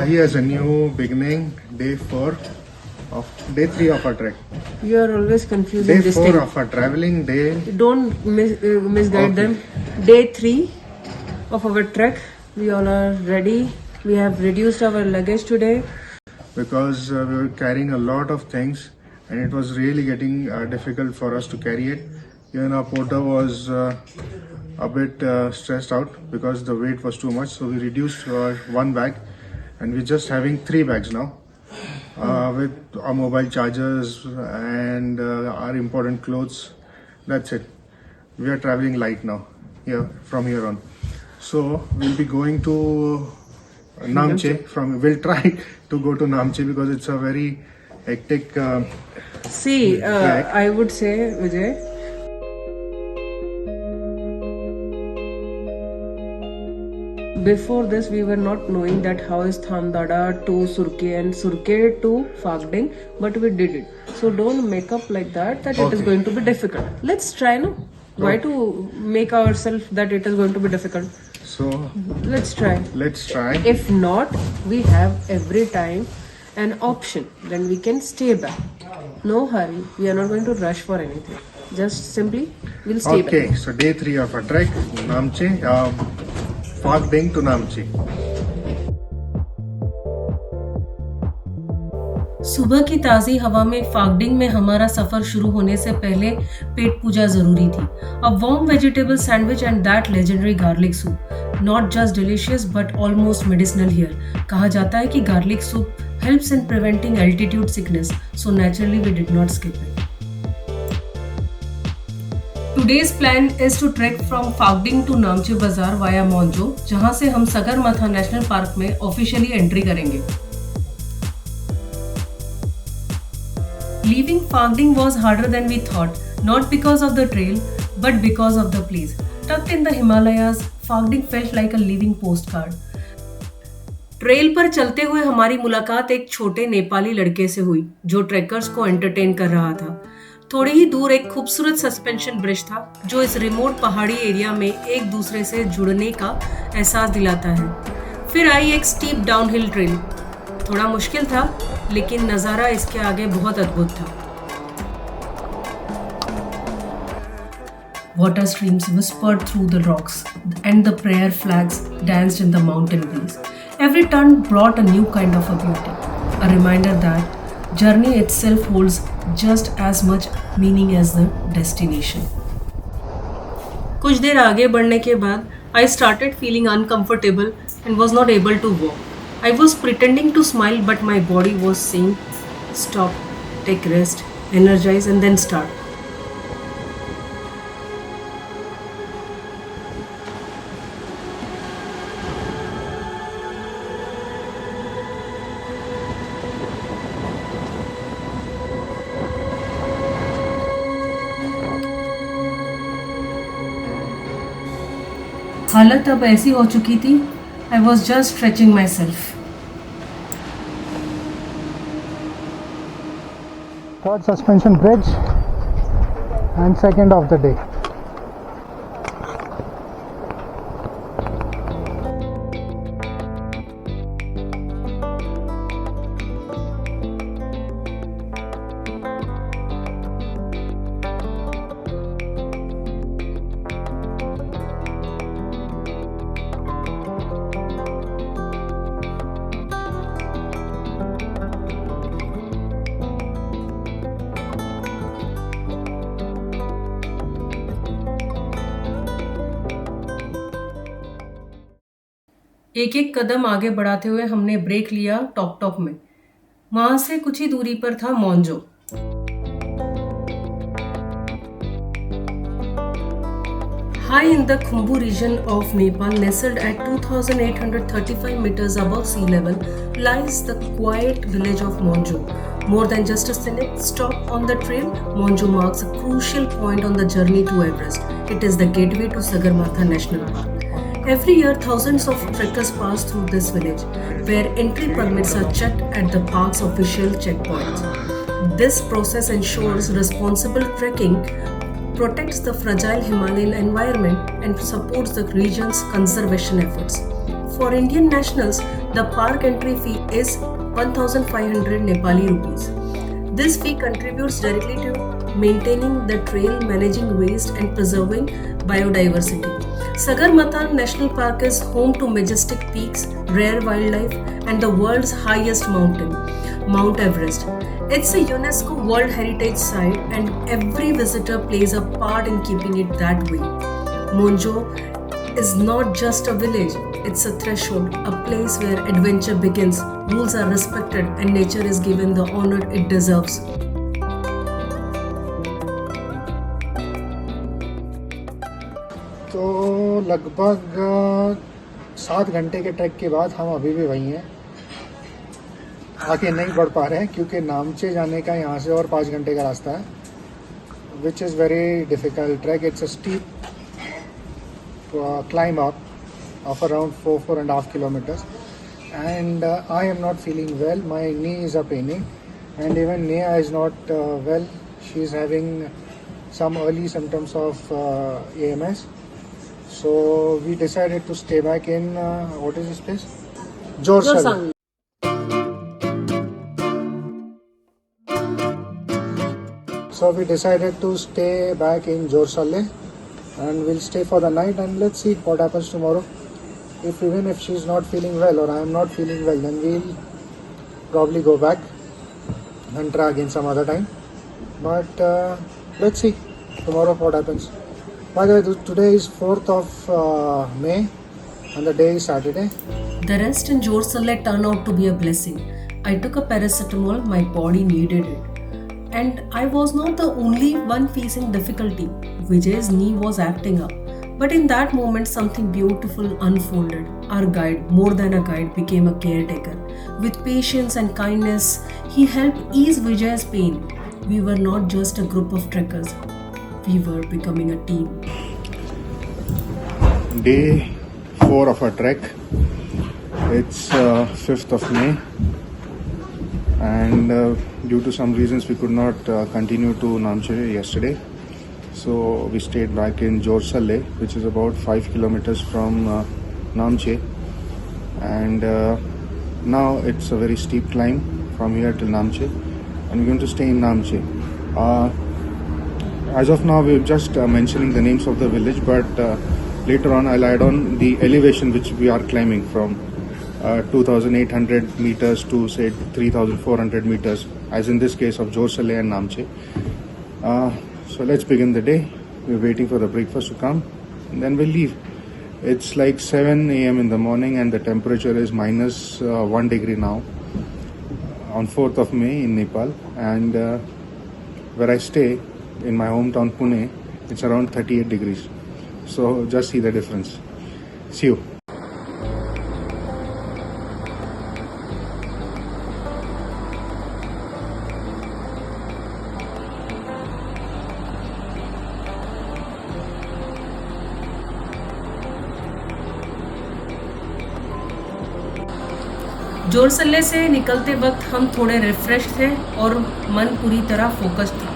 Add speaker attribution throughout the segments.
Speaker 1: here's a new beginning, day 3 of our trek.
Speaker 2: You are always confusing
Speaker 1: Day
Speaker 2: this
Speaker 1: 4
Speaker 2: thing.
Speaker 1: of our traveling day.
Speaker 2: Don't misguide
Speaker 1: Okay.
Speaker 2: them. Day 3 of our trek. We all are ready. We have reduced our luggage today.
Speaker 1: Because we were carrying a lot of things and it was really getting difficult for us to carry it. Even our porter was a bit stressed out because the weight was too much, so we reduced one bag and we're just having 3 bags now with our mobile chargers and our important clothes. That's it. We are traveling light now from here on, so we'll be going to Namche. We'll try to go to Namche because it's a very hectic trek.
Speaker 2: I would say, Vijay, before this we were not knowing that how is Thamdada to Surkhe and Surkhe to Phagding, but we did it. So don't make up like that it is
Speaker 1: Okay.
Speaker 2: going to be difficult. Let's try, no? Why
Speaker 1: Okay.
Speaker 2: to make ourselves that it is going to be difficult?
Speaker 1: So
Speaker 2: Let's try.
Speaker 1: let's try.
Speaker 2: If not, we have every time an option. Then we can stay back. No hurry. We are not going to rush for anything. Just simply, we'll stay back.
Speaker 1: Okay, so day 3 of our trek, Namche, Phagding to Namche.
Speaker 3: सुबह की ताज़ी हवा में फागडिंग में हमारा सफर शुरू होने से पहले पेट पूजा जरूरी थी. A warm vegetable sandwich and that legendary garlic soup, not just delicious but almost medicinal here. कहा जाता है कि garlic soup helps in preventing altitude sickness, so naturally we did not skip it. Today's plan is to trek from Phagding to Namche Bazaar via Monjo, जहां से हम Sagarmatha national park में officially entry करेंगे. Leaving Phagding was harder than we thought, not because of the trail, but because of the place. Tucked in the Himalayas, Phagding felt like a living postcard. Trail पर चलते हुए हमारी मुलाकात एक छोटे नेपाली लड़के से हुई जो ट्रेकर्स को एंटरटेन कर रहा था. थोड़ी ही दूर एक खूबसूरत सस्पेंशन ब्रिज था जो इस रिमोट पहाड़ी एरिया में एक दूसरे से जुड़ने का एहसास दिलाता है. फिर आई एक स्टीप डाउनहिल ट्रेल. थोड़ा मुश्किल था लेकिन नज़ारा इसके आगे बहुत अद्भुत था. Water streams whispered through the rocks and the prayer flags danced in the mountain breeze. Every turn brought a new kind of a beauty, a reminder that journey itself holds just as much meaning as the destination. कुछ देर आगे बढ़ने के बाद I started feeling uncomfortable and was not able to walk. I was pretending to smile but my body was saying, stop, take rest, energize and then start. हालत अब ऐसी हो चुकी थी, I was just stretching myself.
Speaker 1: Third suspension bridge and second of the day.
Speaker 3: एक एक कदम आगे बढ़ाते हुए हमने ब्रेक लिया टॉक में. वहां से कुछ ही दूरी पर था मोन्जो. High in the Khumbu region of Nepal, nestled at 2,835 meters above sea level, lies the quiet village of Monjo. More than just a scenic stop on the trail, Monjo marks a crucial point on the journey to Everest. It is the gateway to Sagarmatha National Park. Every year, thousands of trekkers pass through this village, where entry permits are checked at the park's official checkpoints. This process ensures responsible trekking, protects the fragile Himalayan environment, and supports the region's conservation efforts. For Indian nationals, The park entry fee is 1,500 Nepali rupees. This fee contributes directly to maintaining the trail, managing waste, and preserving biodiversity. Sagarmatha National Park is home to majestic peaks, rare wildlife, and the world's highest mountain, Mount Everest. It's a UNESCO World Heritage Site, and every visitor plays a part in keeping it that way. Monjo is not just a village, it's a threshold, a place where adventure begins, rules are respected, and nature is given the honor it deserves.
Speaker 4: तो लगभग 7 घंटे के track के बाद हम अभी भी वहीं हैं, आगे नहीं बढ़ पा रहे हैं क्योंकि नामचे जाने का यहाँ से और 5 घंटे का रास्ता है, which is very difficult track. It's a steep climb up of around 4.5 kilometers, and I am not feeling well. My knees are paining, and even Neha is not well. She is having some early symptoms of AMS. So we decided to stay back in what is this place? Jorsal. So we decided to stay back in Jorsale, and we'll stay for the night, and let's see what happens tomorrow. Even if she's not feeling well or I am not feeling well, then we'll probably go back and try again some other time. But let's see tomorrow what happens. By the way, today is 4th of May and the day is Saturday.
Speaker 3: The rest in Jorsale turned out to be a blessing. I took a paracetamol, my body needed it. And I was not the only one facing difficulty. Vijay's knee was acting up. But in that moment, something beautiful unfolded. Our guide, more than a guide, became a caretaker. With patience and kindness, he helped ease Vijay's pain. We were not just a group of trekkers. We were becoming a team.
Speaker 1: Day 4 of our trek. It's 5th of May, and due to some reasons we could not continue to Namche yesterday. So we stayed back in Jorsale, which is about 5 kilometers from Namche, and now it's a very steep climb from here till Namche, and we're going to stay in Namche. As of now, we're just mentioning the names of the village, but later on I'll add on the elevation which we are climbing from 2,800 meters to say 3,400 meters, as in this case of Jorsale and Namche. So let's begin the day. We're waiting for the breakfast to come, and then we'll leave. It's like 7 a.m. in the morning, and the temperature is minus 1 degree now on 4th of May in Nepal. And where I stay in my hometown Pune, it's around 38 degrees. So just see the difference. See you.
Speaker 3: जोरसल्ले से निकलते वक्त हम थोड़े refresh थे और मन पूरी तरह फोकस्ड था।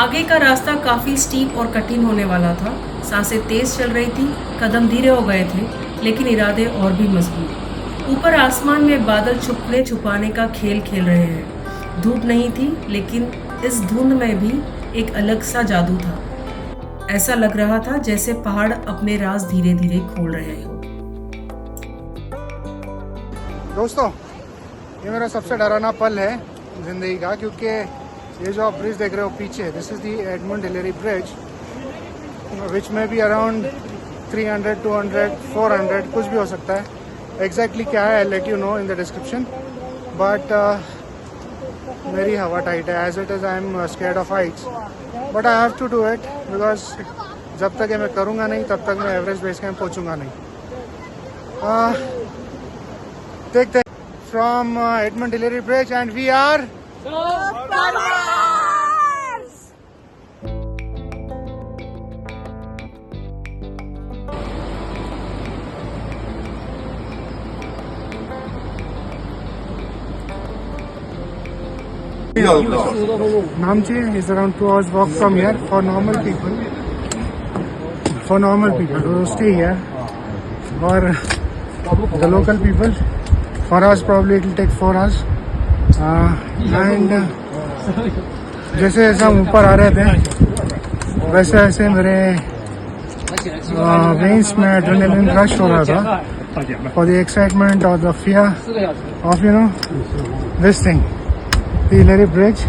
Speaker 3: आगे का रास्ता काफ़ी स्टीप और कठिन होने वाला था। सांसें तेज चल रही थी, कदम धीरे हो गए थे, लेकिन इरादे और भी मजबूत। ऊपर आसमान में बादल छुपने छुपाने का खेल खेल रहे हैं। धूप नहीं थी, लेकिन इस धुंध में भी एक अलग सा जादू था। ऐसा लग रहा था जैसे पहाड़ अपने राज धीरे धीरे खोल रहे हों।
Speaker 4: दोस्तों, ये मेरा सबसे डरावना पल है ज़िंदगी का, क्योंकि ये जो आप ब्रिज देख रहे हो पीछे, this is the Edmund Hillary bridge, which में भी अराउंड 300, 200, 400 कुछ भी हो सकता है। एग्जैक्टली क्या है, I let you know in the description. But मेरी हवा टाइट है, as it is I am scared of heights, but I have to do it, because जब तक ये मैं करूँगा नहीं तब तक मैं एवरेस्ट बेस कैंप पहुँचूँगा नहीं। देखते from Edmund Hillary bridge, and we are Namche is around 2 hours walk from here for normal people. For normal people who stay here, or the local people, For us, probably it will take 4 hours. And जैसे जैसे हम ऊपर आ रहे थे वैसे वैसे मेरे veins में एड्रेनलिन रश हो रहा था for the excitement or the fear of this thing, the Hillary Bridge.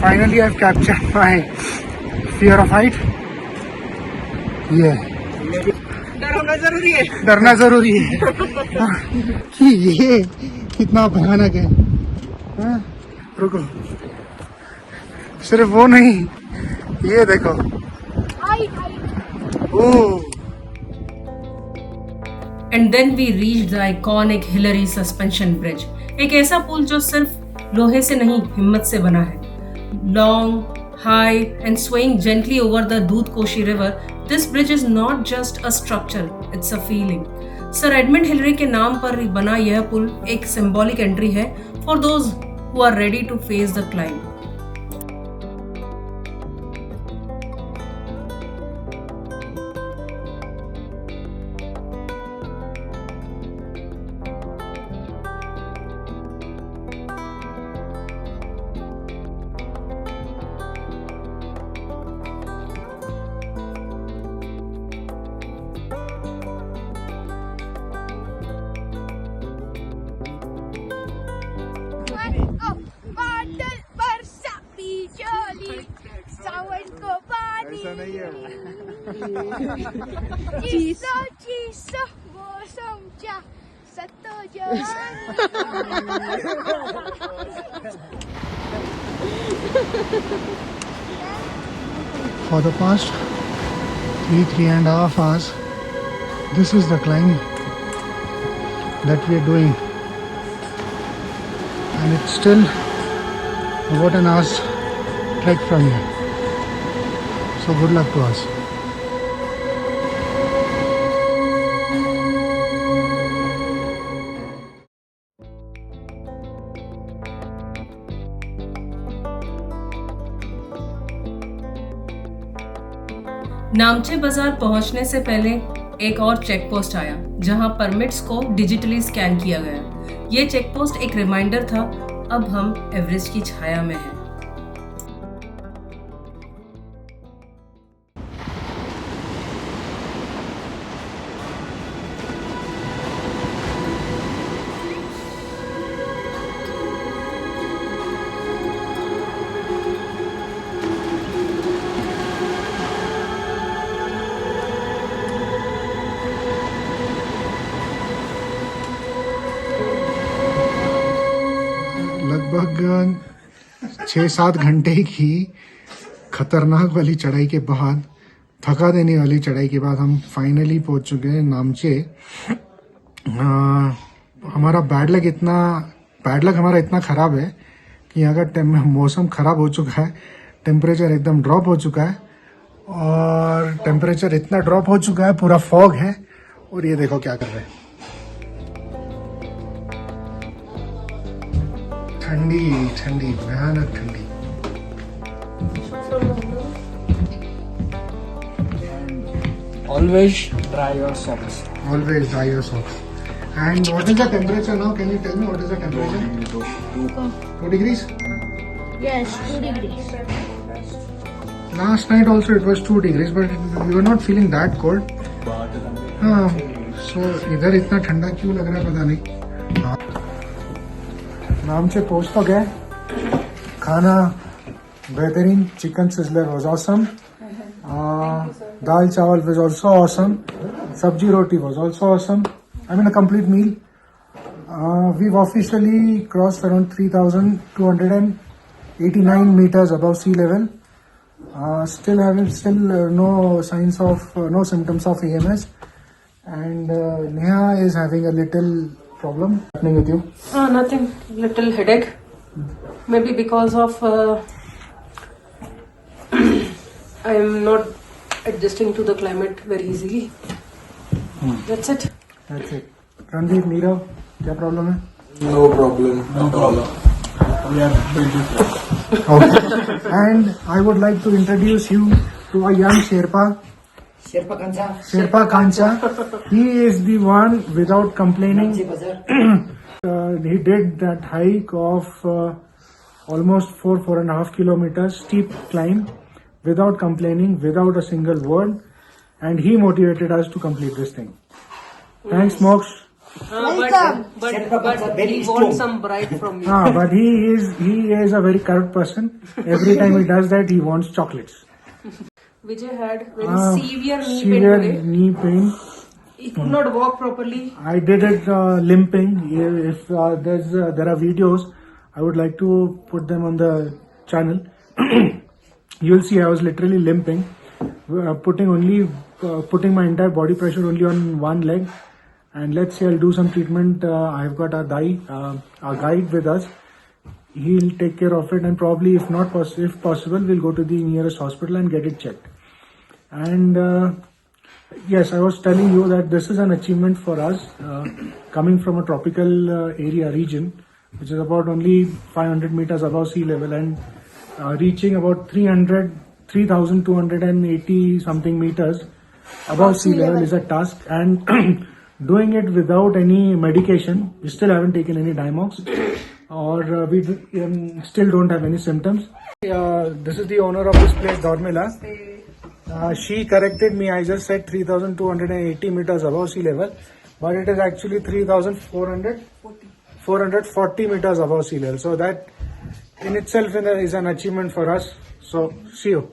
Speaker 4: Finally I've captured my fear of height. Yeah. डरना जरूरी है कि ये कितना भयानक है। हाँ, रुको, सिर्फ वो नहीं, ये देखो। ओह,
Speaker 3: And then we reached the iconic Hillary Suspension Bridge. एक ऐसा पुल जो सिर्फ लोहे से नहीं हिम्मत से बना है। Long, high and swaying gently over the Doodh Koshi River, this bridge is not just a structure, it's a feeling. Sir Edmund Hillary के नाम पर बना यह पुल एक symbolic entry है for those who are ready to face the climb.
Speaker 5: बादल बरसाती चली सावन को पानी चीसो चीसो मौसमच्या सत्तो
Speaker 4: for the past 3.5 hours, this is the climb that we are doing, and it's still about an hour's trek from here. So good luck to us.
Speaker 3: Namche बाजार पहुंचने से पहले एक और चेक पोस्ट आया जहां परमिट्स को डिजिटली स्कैन किया गया। ये चेक पोस्ट एक रिमाइंडर था, अब हम एवरेस्ट की छाया में हैं।
Speaker 4: लगभग 6-7 घंटे की खतरनाक वाली चढ़ाई के बाद, थका देने वाली चढ़ाई के बाद हम फाइनली पहुंच चुके हैं नामचे। हमारा बैड लक हमारा इतना ख़राब है कि यहाँ का मौसम ख़राब हो चुका है, टेम्परेचर एकदम ड्रॉप हो चुका है, और टेम्परेचर इतना ड्रॉप हो चुका है, पूरा फॉग है, और ये देखो क्या कर रहे हैं। ठंडी भयानक ठंडी।
Speaker 6: Always dry your socks.
Speaker 4: Always dry your socks. And what is the temperature now? Can you tell me what is the temperature? 2 degrees?
Speaker 5: Yes, 2 degrees.
Speaker 4: Last night also it was 2 degrees, but we were not feeling that cold. हाँ, so इधर इतना ठंडा क्यों लग रहा है पता नहीं। हाँ, नाम से पहुंच तो गए। खाना बेहतरीन, chicken sizzler was awesome, dal chawal was also awesome, sabzi roti was also awesome. I mean a complete meal. We've officially crossed around 3,289 meters above sea level. Still no signs of no symptoms of EMS, and Neha is having a little problem. What's happening with you?
Speaker 3: Nothing. Little headache. Maybe because of I am not adjusting to the climate very easily. That's it.
Speaker 4: That's it. Randeep, Neerav, क्या problem है?
Speaker 6: No problem at all. We are
Speaker 4: Okay. And I would like to introduce you to a young Sherpa. Sherpa Kancha. He is the one without complaining. He did that hike of almost 4.5 kilometers steep climb without complaining, without a single word, and he motivated us to complete this thing. Thanks, Moksha.
Speaker 2: But he wants some bribe from you.
Speaker 4: But he is a very correct person. Every time he does that, he wants chocolates.
Speaker 2: Vijay had very severe knee pain
Speaker 4: Severe
Speaker 2: today.
Speaker 4: knee pain.
Speaker 2: He could not walk properly.
Speaker 4: I did it limping. If there are videos, I would like to put them on the channel. You'll see I was literally limping, putting my entire body pressure only on one leg. And let's say I'll do some treatment. I've got our guide with us. He'll take care of it, and probably if possible, we'll go to the nearest hospital and get it checked. And yes, I was telling you that this is an achievement for us, coming from a tropical region, which is about only 500 meters above sea level, and reaching about 3,280 something meters above sea level is a task, and doing it without any medication. We still haven't taken any Dimox, or we still don't have any symptoms. This is the owner of this place, Dormila. She corrected me. I just said 3,280 meters above sea level, but it is actually 3,440 meters above sea level. So that in itself is an achievement for us. So see you.